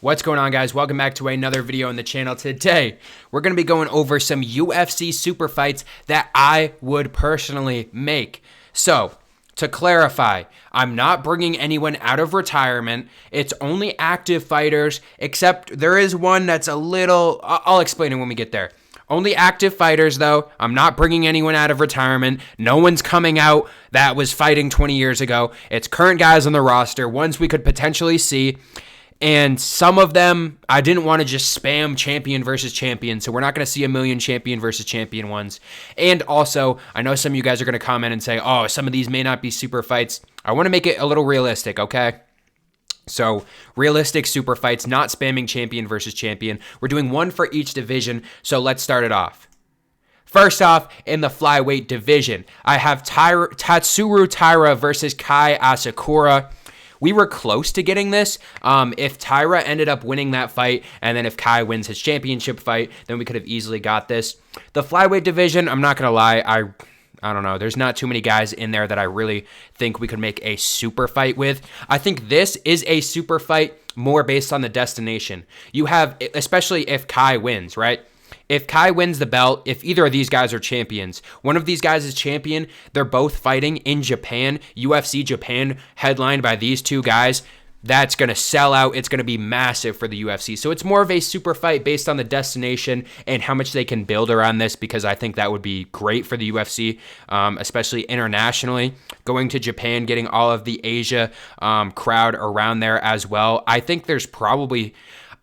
What's going on, guys? Welcome back to another video on the channel. Today, we're going to be going over some UFC super fights that I would personally make. So, to clarify, I'm not bringing anyone out of retirement. It's only active fighters, except there is one that's a little... I'll explain it when we get there. Only active fighters, though. I'm not bringing anyone out of retirement. No one's coming out that was fighting 20 years ago. It's current guys on the roster, ones we could potentially see. And some of them, I didn't want to just spam champion versus champion, so we're not going to see a million champion versus champion ones. And also, I know some of you guys are going to comment and say, oh, some of these may not be super fights. I want to make it a little realistic, okay? So, realistic super fights, not spamming champion versus champion. We're doing one for each division, so let's start it off. First off, in the flyweight division, I have Tatsuro Taira versus Kai Asakura. We were close to getting this. If Taira ended up winning that fight, and then if Kai wins his championship fight, then we could have easily got this. The flyweight division, I'm not going to lie, I don't know. There's not too many guys in there that I really think we could make a super fight with. I think this is a super fight more based on the destination. You have, especially if Kai wins, right? If Kai wins the belt, if either of these guys are champions, one of these guys is champion, they're both fighting in Japan, UFC Japan, headlined by these two guys, that's going to sell out. It's going to be massive for the UFC. So it's more of a super fight based on the destination and how much they can build around this, because I think that would be great for the UFC, especially internationally. Going to Japan, getting all of the Asia crowd around there as well. I think there's probably...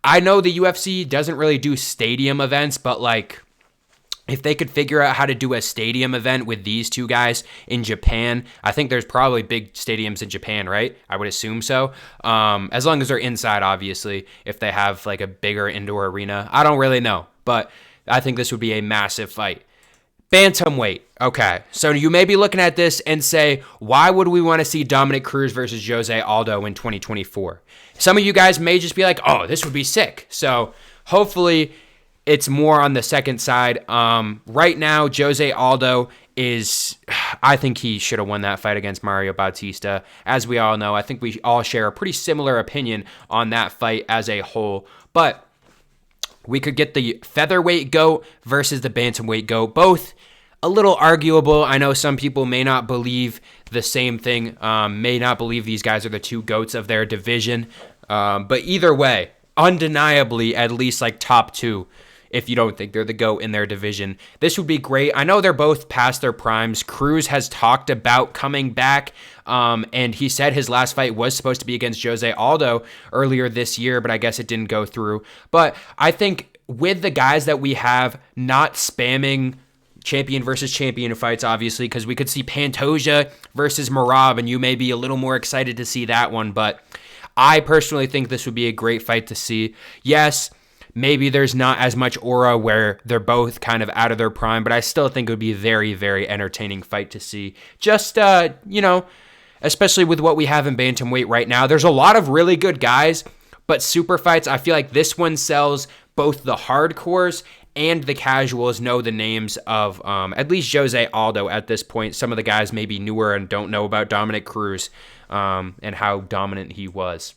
I know the UFC doesn't really do stadium events, but like if they could figure out how to do a stadium event with these two guys in Japan, I think there's probably big stadiums in Japan, right? I would assume so. As long as they're inside, obviously, if they have like a bigger indoor arena. I don't really know, but I think this would be a massive fight. Bantamweight. Okay, so you may be looking at this and say, why would we want to see Dominic Cruz versus Jose Aldo in 2024? Some of you guys may just be like, oh, this would be sick. So hopefully it's more on the second side. Right now, Jose Aldo is, I think he should have won that fight against Mario Bautista. As we all know, I think we all share a pretty similar opinion on that fight as a whole. But we could get the featherweight GOAT versus the bantamweight GOAT. Both a little arguable. I know some people may not believe the same thing, may not believe these guys are the two GOATs of their division. But either way, undeniably at least like top two if you don't think they're the GOAT in their division. This would be great. I know they're both past their primes. Cruz has talked about coming back, and he said his last fight was supposed to be against Jose Aldo earlier this year, but I guess it didn't go through. But I think with the guys that we have, not spamming champion versus champion fights, obviously, because we could see Pantoja versus Merab, and you may be a little more excited to see that one, but I personally think this would be a great fight to see. Yes, maybe there's not as much aura where they're both kind of out of their prime, but I still think it would be a very, very entertaining fight to see. Just, especially with what we have in bantamweight right now. There's a lot of really good guys, but super fights, I feel like this one sells both the hardcores and the casuals know the names of at least Jose Aldo at this point. Some of the guys may be newer and don't know about Dominic Cruz and how dominant he was.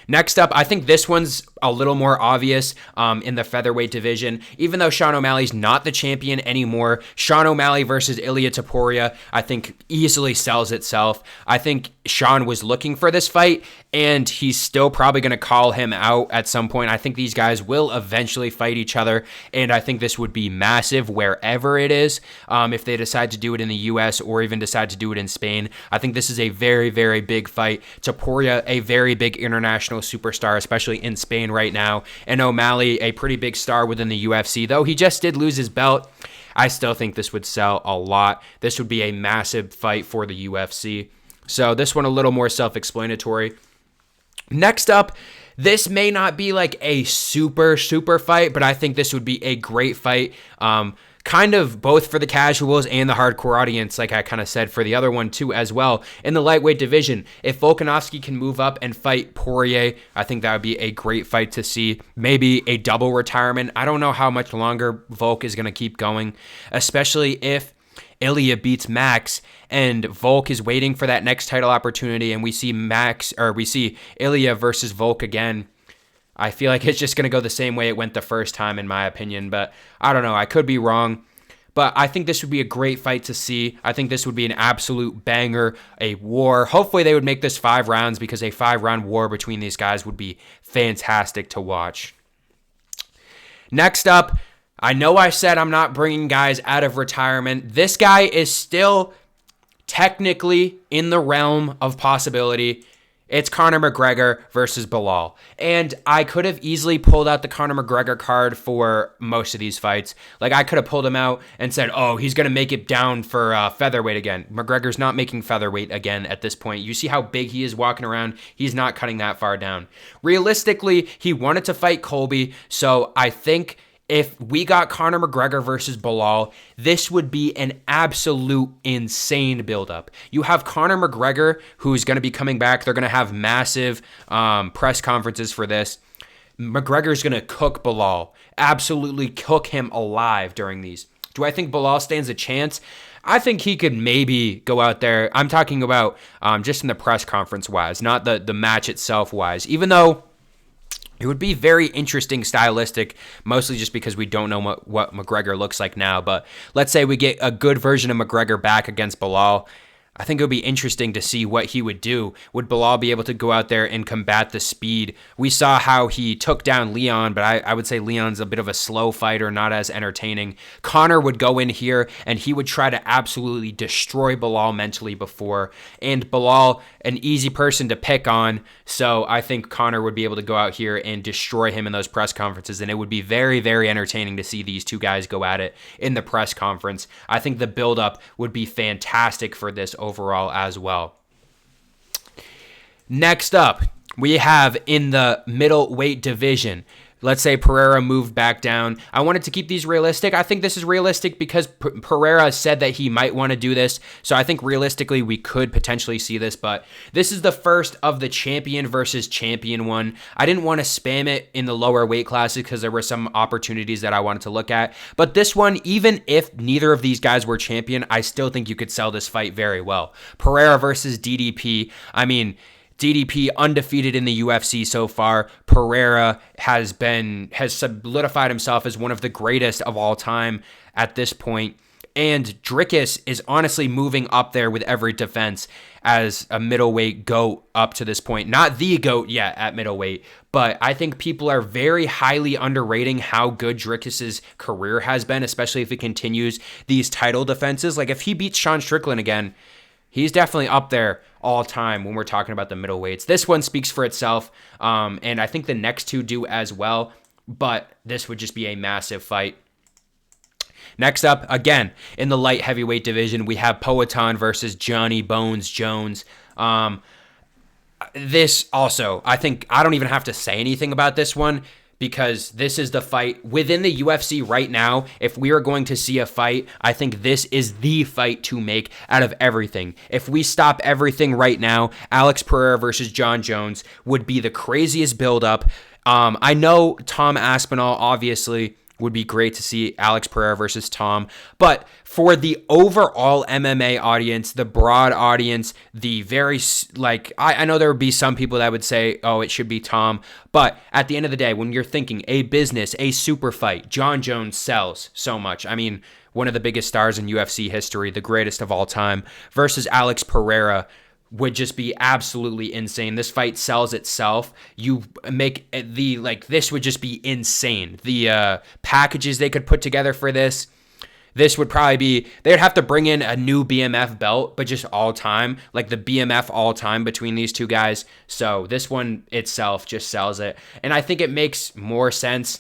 Next up, I think this one's a little more obvious in the featherweight division. Even though Sean O'Malley's not the champion anymore, Sean O'Malley versus Ilia Topuria, I think easily sells itself. I think Sean was looking for this fight, and he's still probably going to call him out at some point. I think these guys will eventually fight each other, and I think this would be massive wherever it is. If they decide to do it in the U.S. or even decide to do it in Spain, I think this is a very, very big fight. Topuria, a very big international superstar, especially in Spain right now, and O'Malley, a pretty big star within the UFC. Though he just did lose his belt, I still think this would sell a lot. This would be a massive fight for the UFC. So this one a little more self-explanatory. Next up, this may not be like a super fight, but I think this would be a great fight. Kind of both for the casuals and the hardcore audience, like I kind of said for the other one too as well. In the lightweight division, if Volkanovski can move up and fight Poirier, I think that would be a great fight to see. Maybe a double retirement. I don't know how much longer Volk is going to keep going, especially if Ilya beats Max and Volk is waiting for that next title opportunity, and we see Ilya versus Volk again. I feel like it's just going to go the same way it went the first time, in my opinion. But I don't know. I could be wrong. But I think this would be a great fight to see. I think this would be an absolute banger, a war. Hopefully they would make this 5 rounds, because a 5-round war between these guys would be fantastic to watch. Next up, I know I said I'm not bringing guys out of retirement. This guy is still technically in the realm of possibility. It's Conor McGregor versus Belal. And I could have easily pulled out the Conor McGregor card for most of these fights. Like, I could have pulled him out and said, oh, he's going to make it down for featherweight again. McGregor's not making featherweight again at this point. You see how big he is walking around. He's not cutting that far down. Realistically, he wanted to fight Colby, so I think if we got Conor McGregor versus Belal, this would be an absolute insane buildup. You have Conor McGregor, who's going to be coming back. They're going to have massive press conferences for this. McGregor's going to cook Belal, absolutely cook him alive during these. Do I think Belal stands a chance? I think he could maybe go out there. I'm talking about just in the press conference wise, not the match itself wise, even though it would be very interesting stylistic, mostly just because we don't know what McGregor looks like now. But let's say we get a good version of McGregor back against Belal. I think it would be interesting to see what he would do. Would Belal be able to go out there and combat the speed? We saw how he took down Leon, but I would say Leon's a bit of a slow fighter, not as entertaining. Conor would go in here, and he would try to absolutely destroy Belal mentally before. And Belal, an easy person to pick on, so I think Conor would be able to go out here and destroy him in those press conferences, and it would be very, very entertaining to see these two guys go at it in the press conference. I think the build-up would be fantastic for this overall as well. Next up, we have in the middleweight division. Let's say Pereira moved back down. I wanted to keep these realistic. I think this is realistic because Pereira said that he might want to do this. So I think realistically we could potentially see this, but this is the first of the champion versus champion one. I didn't want to spam it in the lower weight classes because there were some opportunities that I wanted to look at. But this one, even if neither of these guys were champion, I still think you could sell this fight very well. Pereira versus DDP. I mean, DDP undefeated in the UFC so far. Pereira has solidified himself as one of the greatest of all time at this point. And Dricus is honestly moving up there with every defense as a middleweight GOAT up to this point. Not the GOAT yet at middleweight, but I think people are very highly underrating how good Dricus's career has been, especially if he continues these title defenses. Like, if he beats Sean Strickland again, he's definitely up there all time when we're talking about the middleweights. This one speaks for itself, and I think the next two do as well, but this would just be a massive fight. Next up, again, in the light heavyweight division, we have Poatan versus Johnny Bones Jones. This also, I think I don't even have to say anything about this one, because this is the fight within the UFC right now. If we are going to see a fight, I think this is the fight to make out of everything. If we stop everything right now, Alex Pereira versus John Jones would be the craziest buildup. I know Tom Aspinall obviously would be great to see Alex Pereira versus Tom, but for the overall MMA audience, the broad audience, the very, I know there would be some people that would say, oh, it should be Tom, but at the end of the day, when you're thinking a business, a super fight, John Jones sells so much. I mean, one of the biggest stars in UFC history, the greatest of all time, versus Alex Pereira would just be absolutely insane. This fight sells itself. You make this would just be insane. The packages they could put together for this would probably be, they'd have to bring in a new BMF belt, but just all time, like the BMF all time between these two guys. So this one itself just sells it. And I think it makes more sense.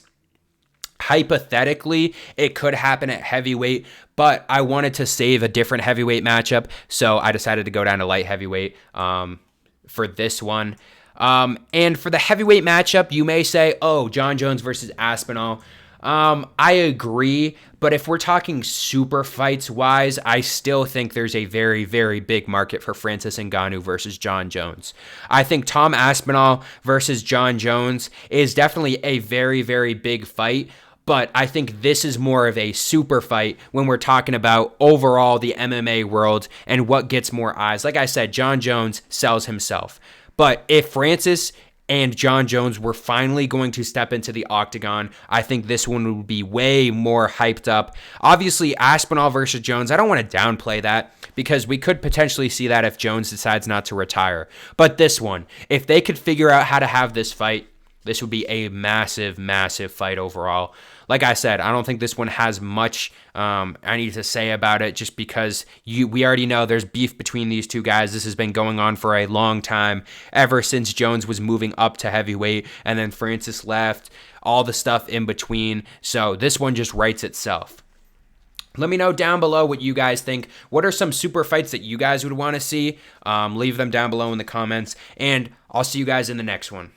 Hypothetically, it could happen at heavyweight, but I wanted to save a different heavyweight matchup, so I decided to go down to light heavyweight for this one. And for the heavyweight matchup, you may say, oh, John Jones versus Aspinall. I agree, but if we're talking super fights wise, I still think there's a very, very big market for Francis Ngannou versus John Jones. I think Tom Aspinall versus John Jones is definitely a very, very big fight, but I think this is more of a super fight when we're talking about overall the MMA world and what gets more eyes. Like I said, John Jones sells himself. But if Francis and John Jones were finally going to step into the octagon, I think this one would be way more hyped up. Obviously, Aspinall versus Jones, I don't want to downplay that because we could potentially see that if Jones decides not to retire. But this one, if they could figure out how to have this fight, this would be a massive, massive fight overall. Like I said, I don't think this one has much I need to say about it just because we already know there's beef between these two guys. This has been going on for a long time, ever since Jones was moving up to heavyweight and then Francis left, all the stuff in between. So this one just writes itself. Let me know down below what you guys think. What are some super fights that you guys would want to see? Leave them down below in the comments, and I'll see you guys in the next one.